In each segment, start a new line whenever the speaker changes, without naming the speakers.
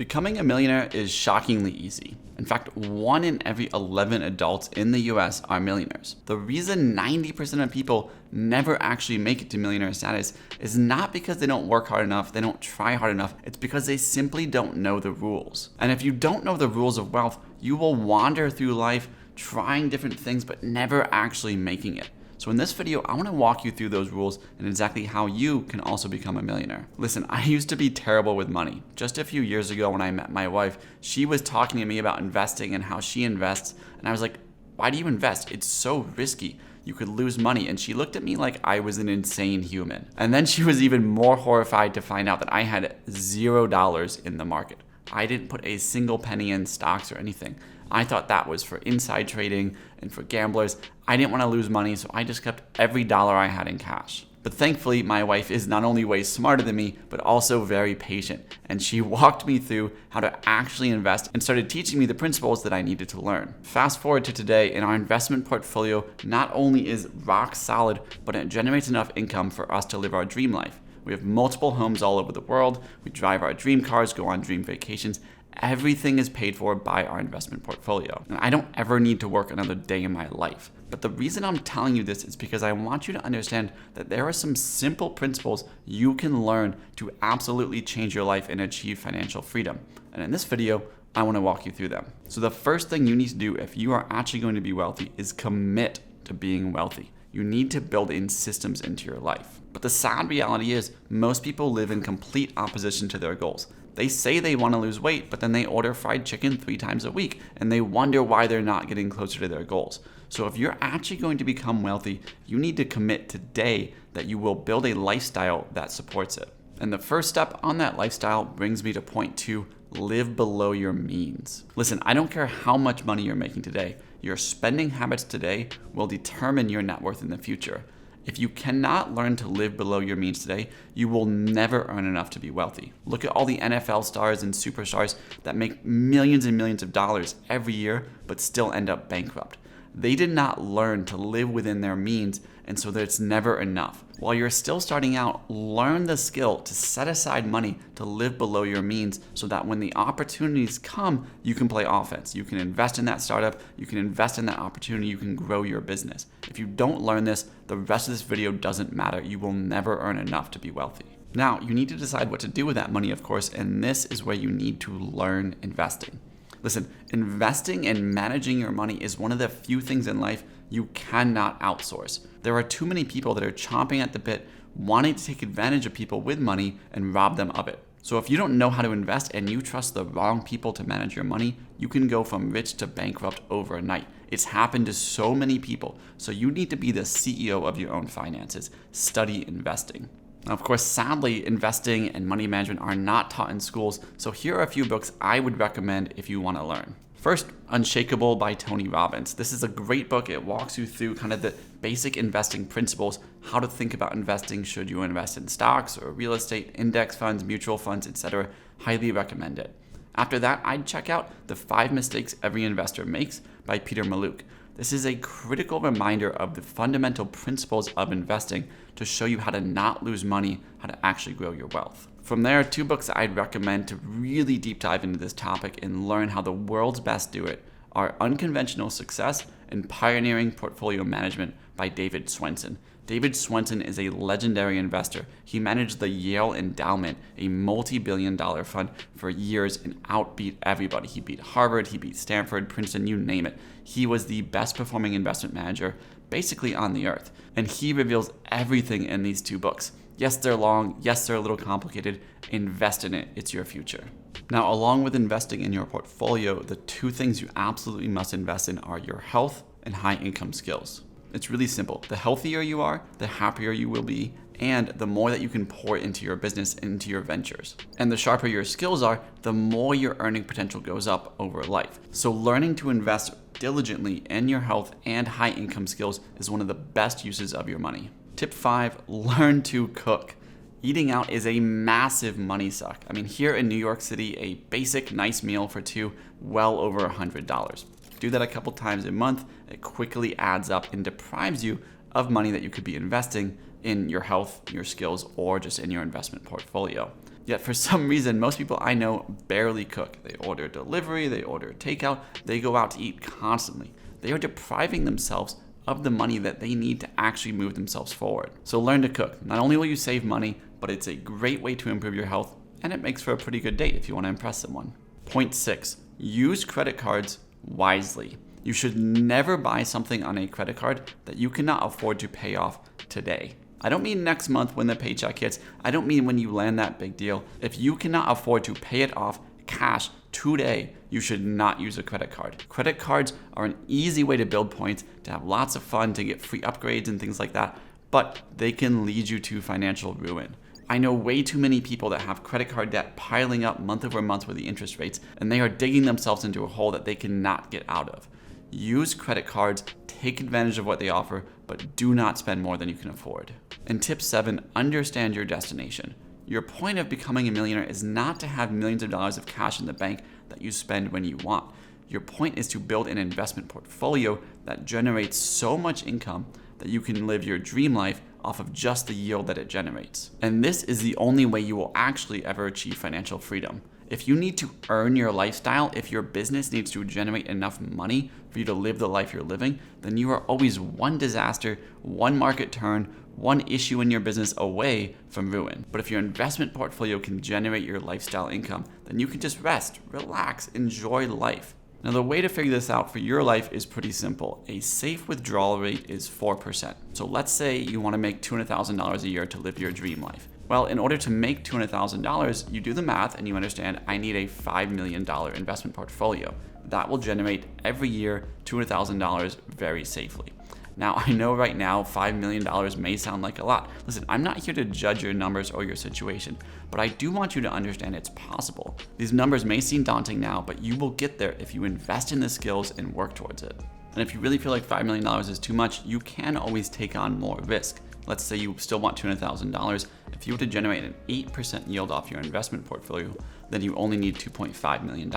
Becoming a millionaire is shockingly easy. In fact, 1 in every 11 adults in the US are millionaires. The reason 90% of people never actually make it to millionaire status is not because they don't work hard enough, they don't try hard enough, it's because they simply don't know the rules. And if you don't know the rules of wealth, you will wander through life trying different things but never actually making it. So in this video, I want to walk you through those rules and exactly how you can also become a millionaire. Listen, I used to be terrible with money. Just a few years ago when I met my wife, she was talking to me about investing and how she invests. And I was like, why do you invest? It's so risky. You could lose money. And she looked at me like I was an insane human. And then she was even more horrified to find out that I had $0 in the market. I didn't put a single penny in stocks or anything. I thought that was for inside trading and for gamblers. I didn't want to lose money, so I just kept every dollar I had in cash. But thankfully, my wife is not only way smarter than me, but also very patient. And she walked me through how to actually invest and started teaching me the principles that I needed to learn. Fast forward to today, and our investment portfolio not only is rock solid, but it generates enough income for us to live our dream life. We have multiple homes all over the world. We drive our dream cars, go on dream vacations. Everything is paid for by our investment portfolio. And I don't ever need to work another day in my life. But the reason I'm telling you this is because I want you to understand that there are some simple principles you can learn to absolutely change your life and achieve financial freedom. And in this video, I want to walk you through them. So the first thing you need to do if you are actually going to be wealthy is commit to being wealthy. You need to build in systems into your life. But the sad reality is most people live in complete opposition to their goals. They say they want to lose weight, but then they order fried chicken 3 times a week, and they wonder why they're not getting closer to their goals. So if you're actually going to become wealthy, you need to commit today that you will build a lifestyle that supports it. And the first step on that lifestyle brings me to point 2, live below your means. Listen, I don't care how much money you're making today. Your spending habits today will determine your net worth in the future. If you cannot learn to live below your means today, you will never earn enough to be wealthy. Look at all the NFL stars and superstars that make millions and millions of dollars every year, but still end up bankrupt. They did not learn to live within their means, and so that it's never enough. While you're still starting out, learn the skill to set aside money to live below your means so that when the opportunities come, you can play offense. You can invest in that startup, you can invest in that opportunity, you can grow your business. If you don't learn this, the rest of this video doesn't matter. You will never earn enough to be wealthy. Now, you need to decide what to do with that money, of course, and this is where you need to learn investing. Listen, investing and managing your money is one of the few things in life you cannot outsource. There are too many people that are chomping at the bit, wanting to take advantage of people with money and rob them of it. So if you don't know how to invest and you trust the wrong people to manage your money, you can go from rich to bankrupt overnight. It's happened to so many people. So you need to be the CEO of your own finances. Study investing. Now, of course, sadly, investing and money management are not taught in schools, so here are a few books I would recommend if you want to learn. First, Unshakable by Tony Robbins. This is a great book. It walks you through kind of the basic investing principles, how to think about investing. Should you invest in stocks or real estate, index funds, mutual funds, etc.? Highly recommend it. After that, I'd check out The 5 Mistakes Every Investor Makes by Peter Mallouk. This is a critical reminder of the fundamental principles of investing to show you how to not lose money, how to actually grow your wealth. From there, 2 books I'd recommend to really deep dive into this topic and learn how the world's best do it are Unconventional Success and Pioneering Portfolio Management by David Swensen. David Swensen is a legendary investor. He managed the Yale Endowment, a multi-billion-dollar fund, for years and outbeat everybody. He beat Harvard, he beat Stanford, Princeton, you name it. He was the best performing investment manager basically on the earth. And he reveals everything in these 2 books. Yes, they're long. Yes, they're a little complicated. Invest in it. It's your future. Now, along with investing in your portfolio, the 2 things you absolutely must invest in are your health and high income skills. It's really simple. The healthier you are, the happier you will be, and the more that you can pour into your business, into your ventures. And the sharper your skills are, the more your earning potential goes up over life. So learning to invest diligently in your health and high income skills is one of the best uses of your money. Tip 5, learn to cook. Eating out is a massive money suck. I mean, here in New York City, a basic nice meal for 2, well over $100. Do that a couple times a month, it quickly adds up and deprives you of money that you could be investing in your health, your skills, or just in your investment portfolio. Yet for some reason, most people I know barely cook. They order delivery, they order takeout, they go out to eat constantly. They are depriving themselves of the money that they need to actually move themselves forward. So learn to cook. Not only will you save money, but it's a great way to improve your health, and it makes for a pretty good date if you want to impress someone. Point 6, use credit cards wisely. You should never buy something on a credit card that you cannot afford to pay off today. I don't mean next month when the paycheck hits. I don't mean when you land that big deal. If you cannot afford to pay it off cash today, you should not use a credit card. Credit cards are an easy way to build points, to have lots of fun, to get free upgrades and things like that, but they can lead you to financial ruin. I know way too many people that have credit card debt piling up month over month with the interest rates, and they are digging themselves into a hole that they cannot get out of. Use credit cards, take advantage of what they offer, but do not spend more than you can afford. And tip 7, understand your destination. Your point of becoming a millionaire is not to have millions of dollars of cash in the bank that you spend when you want. Your point is to build an investment portfolio that generates so much income that you can live your dream life off of just the yield that it generates. And this is the only way you will actually ever achieve financial freedom. If you need to earn your lifestyle, if your business needs to generate enough money for you to live the life you're living, then you are always one disaster, one market turn, one issue in your business away from ruin. But if your investment portfolio can generate your lifestyle income, then you can just rest, relax, enjoy life. Now, the way to figure this out for your life is pretty simple. A safe withdrawal rate is 4%. So let's say you want to make $200,000 a year to live your dream life. Well, in order to make $200,000, you do the math and you understand I need a $5 million investment portfolio. That will generate every year $200,000 very safely. Now, I know right now $5 million may sound like a lot. Listen, I'm not here to judge your numbers or your situation, but I do want you to understand it's possible. These numbers may seem daunting now, but you will get there if you invest in the skills and work towards it. And if you really feel like $5 million is too much, you can always take on more risk. Let's say you still want $200,000. If you were to generate an 8% yield off your investment portfolio, then you only need $2.5 million.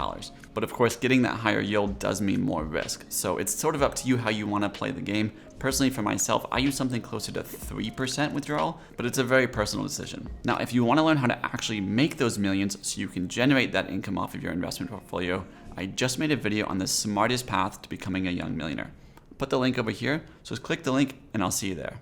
But of course, getting that higher yield does mean more risk. So it's sort of up to you how you want to play the game. Personally, for myself, I use something closer to 3% withdrawal, but it's a very personal decision. Now, if you want to learn how to actually make those millions so you can generate that income off of your investment portfolio, I just made a video on the smartest path to becoming a young millionaire. Put the link over here, so just click the link and I'll see you there.